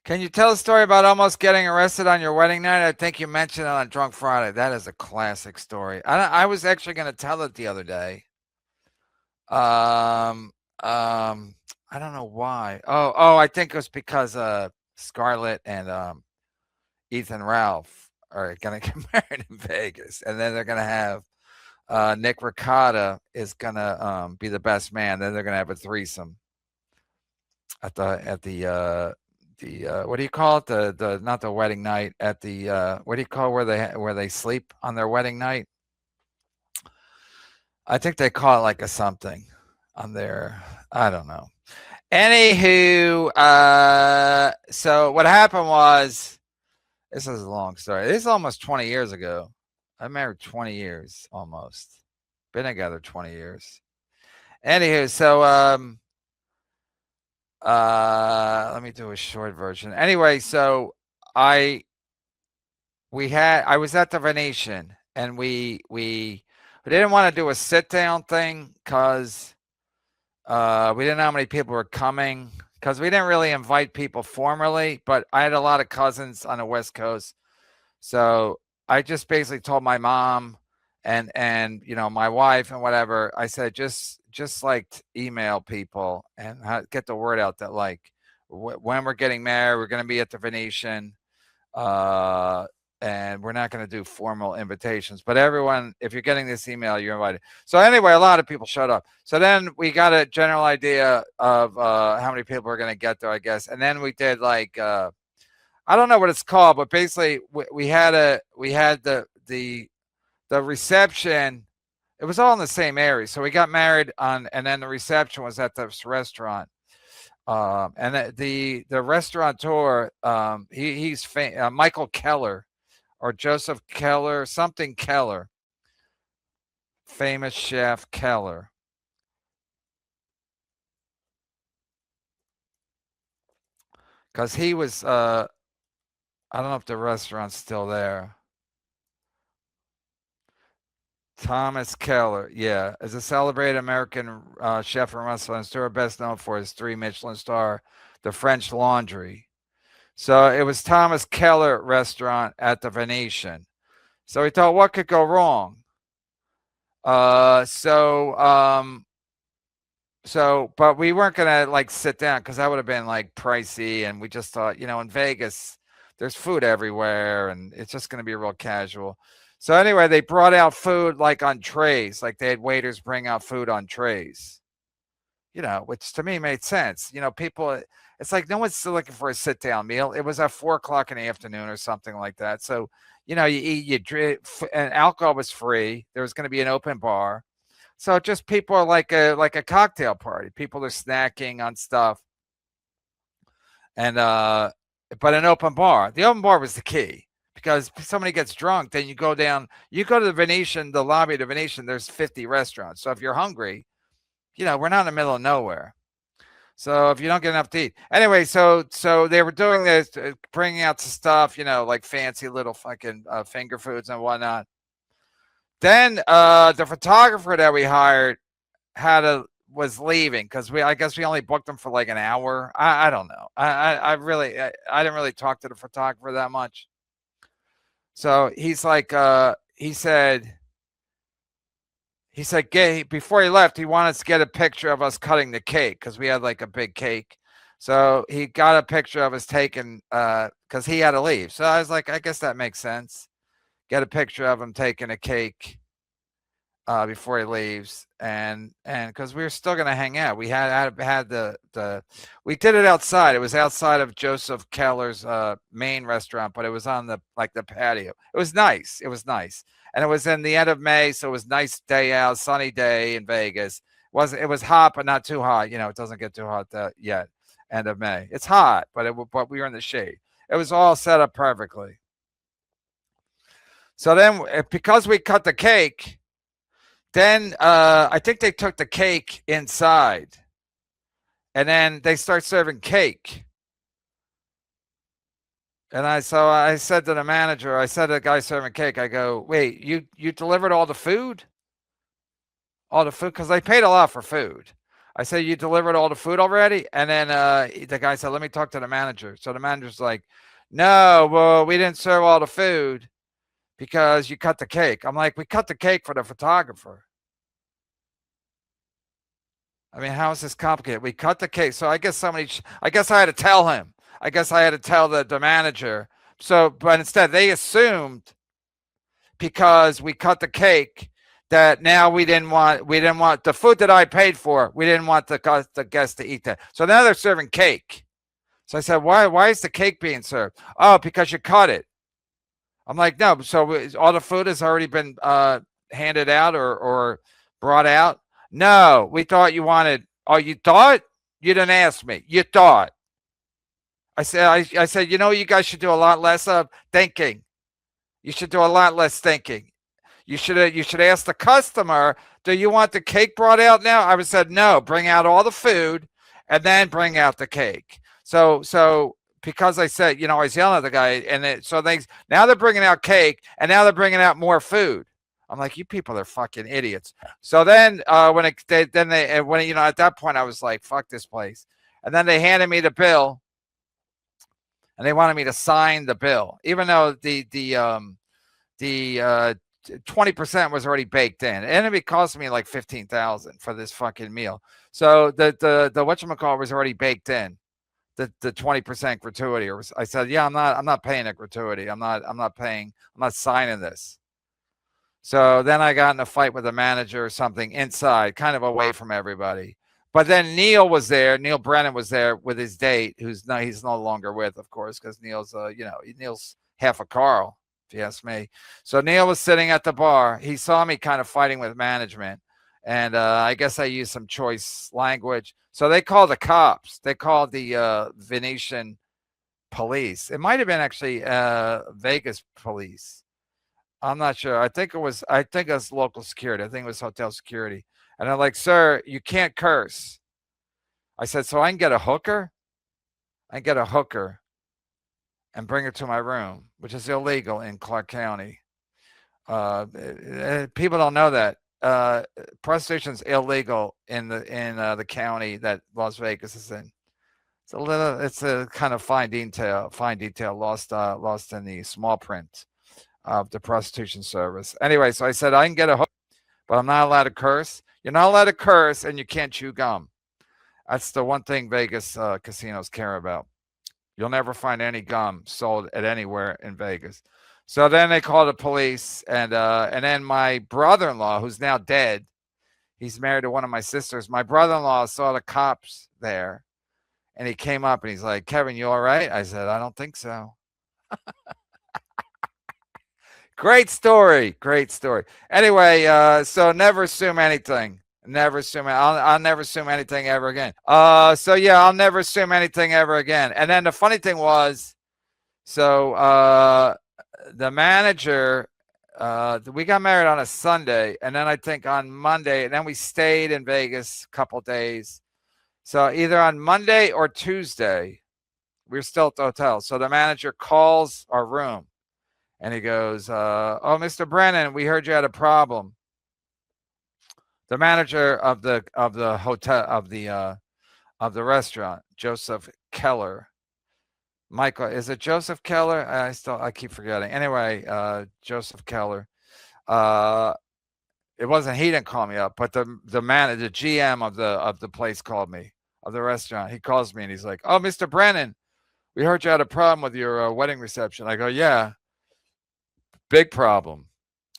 Can you tell a story about almost getting arrested on your wedding night? I think you mentioned it on Drunk Friday. That is a classic story. I was actually going to tell it the other day. Um, I don't know why. I think it was because Scarlett and Ethan Ralph are going to get married in Vegas, and then they're going to have Nick Ricotta is going to be the best man. Then they're going to have a threesome at the what do you call it? The not the wedding night at the what do you call where they sleep on their wedding night? I think they call it like a something on their, I don't know. Anywho, so what happened was, this is a long story. This is almost 20 years ago. I married 20 years almost. Been together 20 years. Anywho, so let me do a short version. Anyway, so I I was at the Venetian, and we didn't want to do a sit down thing because we didn't know how many people were coming, because we didn't really invite people formally, but I had a lot of cousins on the West Coast. So I just basically told my mom and my wife and whatever. I said just like email people and get the word out that like when we're getting married, we're going to be at the Venetian. Uh, and we're not going to do formal invitations, but everyone, if you're getting this email, you're invited. So anyway, a lot of people showed up. So then we got a general idea of how many people are going to get there, I guess. And then we did like I don't know what it's called, but basically we had the reception. It was all in the same area, so we got married on, and then the reception was at this restaurant. And the restaurateur, he's Michael Keller or Joseph Keller, something Keller, famous chef Keller, because he was. I don't know if the restaurant's still there. Thomas Keller, yeah, is a celebrated American chef and restaurateur, best known for his 3 Michelin star, the French Laundry. So it was Thomas Keller restaurant at the Venetian. So we thought, what could go wrong? Uh, so, um, but we weren't gonna like sit down because that would have been like pricey, and we just thought, in Vegas, there's food everywhere, and it's just gonna be real casual. So anyway, they brought out food like on trays, like they had waiters bring out food on trays, which to me made sense. People, it's like no one's still looking for a sit down meal. It was at 4 o'clock in the afternoon or something like that. So, you eat, you drink, and alcohol was free. There was going to be an open bar. So just people are like a cocktail party. People are snacking on stuff. And, but an open bar. The open bar was the key. Because if somebody gets drunk, then you go to the Venetian, the lobby of the Venetian, there's 50 restaurants. So if you're hungry, we're not in the middle of nowhere. So if you don't get enough to eat, anyway, so they were doing this, bringing out some stuff, like fancy little fucking finger foods and whatnot. Then the photographer that we hired was leaving because I guess we only booked him for like an hour. I don't know. I really I didn't really talk to the photographer that much. So he's like he said, before he left, he wanted to get a picture of us cutting the cake because we had like a big cake. So he got a picture of us taken because he had to leave. So I was like, I guess that makes sense. Get a picture of him taking a cake before he leaves, and because we were still gonna hang out. We had the we did it outside. It was outside of Joseph Keller's main restaurant, but it was on the patio. It was nice. It was nice. And it was in the end of May, so it was nice day out, sunny day in Vegas. It was hot, but not too hot. It doesn't get too hot yet. End of May. It's hot, but we were in the shade. It was all set up perfectly. So then, because we cut the cake, then I think they took the cake inside, and then they start serving cake. And I said to the manager, I said to the guy serving cake, I go, wait, you delivered all the food? All the food? Because I paid a lot for food. I said, you delivered all the food already? And then the guy said, let me talk to the manager. So the manager's like, no, well, we didn't serve all the food because you cut the cake. I'm like, we cut the cake for the photographer. I mean, how is this complicated? We cut the cake. So I guess I guess I had to tell him. I guess I had to tell the manager. So, but instead they assumed because we cut the cake that now we didn't want the food that I paid for. We didn't want the guests to eat that. So now they're serving cake. So I said, why is the cake being served? Oh, because you cut it. I'm like, no. So all the food has already been handed out or brought out. No, we thought you wanted. Oh, you thought? You didn't ask me. You thought. I said, you know, you guys should do a lot less of thinking. You should do a lot less thinking. You should ask the customer, do you want the cake brought out now? I would said, no, bring out all the food and then bring out the cake. So because I said, you know, I was yelling at the guy, and so now they're bringing out cake, and now they're bringing out more food. I'm like, you people are fucking idiots. So then when you know, at that point I was like, fuck this place. And then they handed me the bill, and they wanted me to sign the bill, even though the 20% was already baked in, and it cost me like $15,000 for this fucking meal. So the whatchamacallit was already baked in, the 20% gratuity. Or I said, yeah, I'm not paying a gratuity. I'm not signing this. So then I got in a fight with the manager or something inside, kind of away from everybody. But then Neal was there. Neal Brennan was there with his date, he's no longer with, of course, because Neal's Neal's half a Carl, if you ask me. So Neal was sitting at the bar. He saw me kind of fighting with management, and I guess I used some choice language. So they called the cops. They called the Venetian Police. It might have been actually Vegas Police. I'm not sure. I think it was local security. I think it was hotel security. And they're like, sir, you can't curse. I said, so I can get a hooker? I can get a hooker and bring her to my room, which is illegal in Clark County. People don't know that. Prostitution's illegal in the county that Las Vegas is in. It's a kind of fine detail lost in the small print of the prostitution service. Anyway, so I said, I can get a hook, but I'm not allowed to curse. You're not allowed to curse, and you can't chew gum. That's the one thing Vegas casinos care about. You'll never find any gum sold at anywhere in Vegas. So then they called the police, and then my brother-in-law, who's now dead, he's married to one of my sisters. My brother-in-law saw the cops there, and he came up and he's like, Kevin, you all right? I said, I don't think so. Great story. Anyway, so never assume anything. Never assume. I'll never assume anything ever again. So yeah, I'll never assume anything ever again. And then the funny thing was, so the manager, we got married on a Sunday, and then I think on Monday, and then we stayed in Vegas a couple days. So either on Monday or Tuesday, we were still at the hotel. So the manager calls our room. And he goes, oh, Mr. Brennan, we heard you had a problem. The manager of the hotel of the restaurant, Joseph Keller. Michael, is it Joseph Keller? I keep forgetting. Anyway, Joseph Keller. It wasn't, he didn't call me up, but the GM of the place called me, of the restaurant. He calls me and he's like, oh, Mr. Brennan, we heard you had a problem with your wedding reception. I go, yeah. Big problem.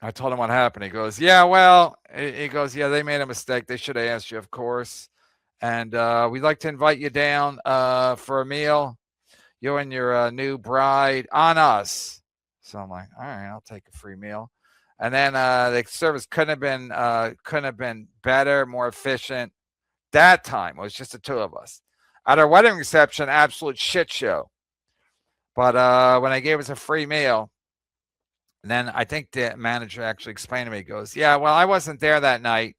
I told him what happened. He goes, yeah, well, he goes, yeah, they made a mistake. They should have asked you, of course. And we'd like to invite you down for a meal. You and your new bride on us. So I'm like, all right, I'll take a free meal. And then the service couldn't have been better, more efficient. That time it was just the two of us. At our wedding reception, absolute shit show. But when they gave us a free meal, and then I think the manager actually explained to me, he goes, yeah, well, I wasn't there that night.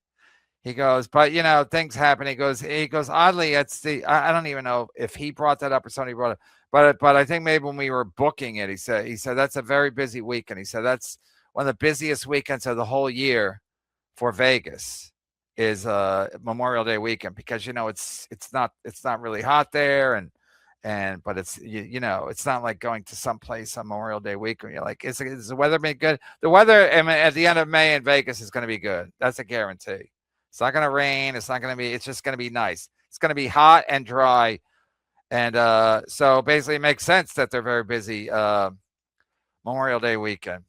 He goes, but, you know, things happen. He goes, oddly, I don't even know if he brought that up or somebody brought it. But I think maybe when we were booking it, he said, that's a very busy weekend. He said, that's one of the busiest weekends of the whole year for Vegas. is Memorial Day weekend because it's not really hot there and but it's not like going to some place on Memorial Day weekend. You're like, is the weather been good? The weather, I mean, at the end of May in Vegas is going to be good. That's a guarantee. It's not going to rain. It's not going to be. It's just going to be nice. It's going to be hot and dry, and so basically, it makes sense that they're very busy Memorial Day weekend.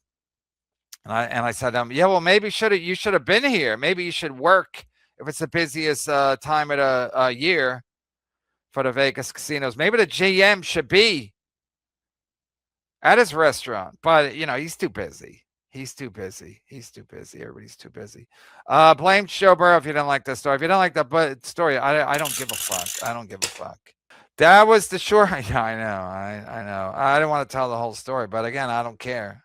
And I said, yeah, well, maybe you should have been here. Maybe you should work if it's the busiest time of the year for the Vegas casinos. Maybe the GM should be at his restaurant, but he's too busy. He's too busy. He's too busy. Everybody's too busy. Blame Showbro if you don't like the story. If you don't like the story, I don't give a fuck. I don't give a fuck. That was the short. Yeah, I know. I know. I don't want to tell the whole story, but again, I don't care.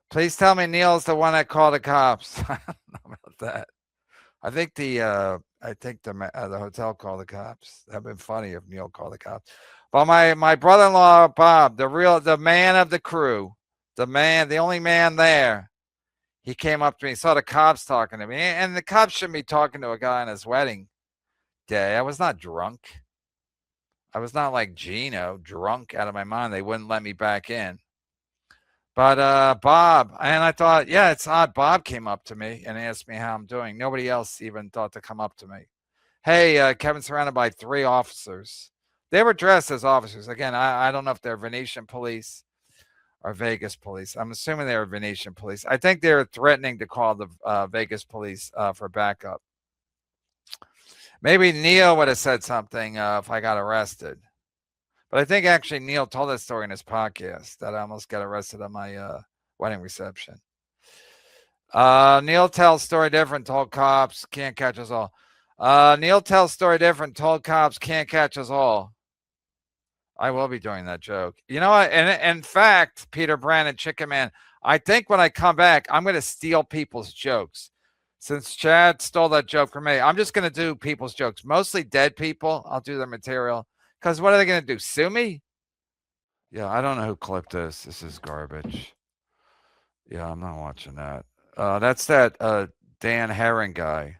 Please tell me Neal's the one that called the cops. I don't know about that. I think the hotel called the cops. That'd been funny if Neal called the cops. But my brother-in-law Bob, the man of the crew, the only man there, he came up to me, saw the cops talking to me, and the cops shouldn't be talking to a guy on his wedding day. I was not drunk. I was not like Gino, drunk out of my mind. They wouldn't let me back in. But Bob, and I thought, yeah, it's odd. Bob came up to me and asked me how I'm doing. Nobody else even thought to come up to me. Hey, Kevin's surrounded by 3 officers. They were dressed as officers. Again, I don't know if they're Venetian police or Vegas police. I'm assuming they were Venetian police. I think they were threatening to call the Vegas police for backup. Maybe Neal would have said something if I got arrested. But I think actually Neal told that story in his podcast that I almost got arrested at my wedding reception. Neal tells story different, told cops, can't catch us all. Neal tells story different, told cops, can't catch us all. I will be doing that joke. You know what? And in fact, Peter Brennan, Chicken Man, I think when I come back, I'm going to steal people's jokes. Since Chad stole that joke from me, I'm just going to do people's jokes. Mostly dead people. I'll do their material. Because what are they going to do? Sue me? Yeah, I don't know who clipped this. This is garbage. Yeah, I'm not watching that. That's that Dan Herring guy.